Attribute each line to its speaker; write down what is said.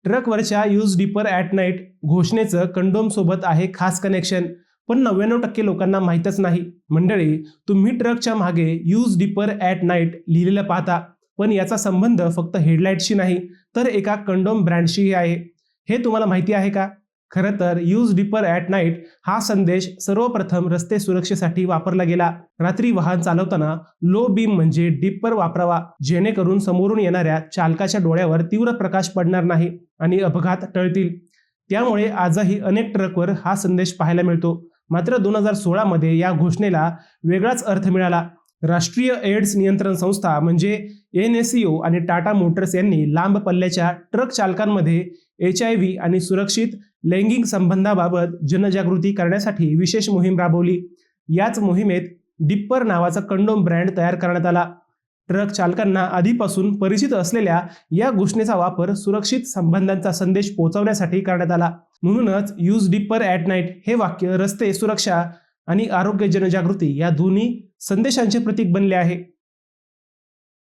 Speaker 1: ट्रकवरच्या use dipper at night घोषणेचं condom सोबत आहे खास कनेक्शन, पण 99% लोकांना माहीतच नाही. मंडळी, तुम्ही ट्रकच्या मागे यूज डिपर ॲट नाईट लिहिलेलं पाहता, पण याचा संबंध फक्त हेडलाईटशी नाही, तर एका कंडोम ब्रँडशीही आहे. हे तुम्हाला माहिती आहे का? खरं तर यूज डिपर ॲट नाईट हा संदेश सर्वप्रथम रस्ते सुरक्षेसाठी वापरला गेला. रात्री वाहन चालवताना लो बीम म्हणजे डिपर वापरावा, जेणेकरून समोरून येणाऱ्या चालकाच्या डोळ्यावर तीव्र प्रकाश पडणार नाही आणि अपघात टळतील. त्यामुळे आजही अनेक ट्रकवर हा संदेश पाहायला मिळतो. मात्र 2016 मध्ये या घोषणेला वेगळाच अर्थ मिळाला. राष्ट्रीय एड्स नियंत्रण संस्था म्हणजे NSEO आणि टाटा मोटर्स यांनी लांब पल्ल्याच्या ट्रक चालकांमध्ये HIV आणि सुरक्षित लैंगिक संबंधाबाबत जनजागृती करण्यासाठी विशेष मोहीम राबवली. याच मोहिमेत डिप्पर नावाचा कंडोम ब्रँड तयार करण्यात आला. ट्रक चालकांना आधीपासून परिचित असलेल्या या घोषणेचा वापर सुरक्षित संबंधांचा संदेश पोहोचवण्यासाठी करण्यात आला. म्हणूनच यूज डिपर ॲट नाईट हे वाक्य रस्ते सुरक्षा आणि आरोग्य जनजागृती या दोन्ही संदेशांचे प्रतीक बनले आहे.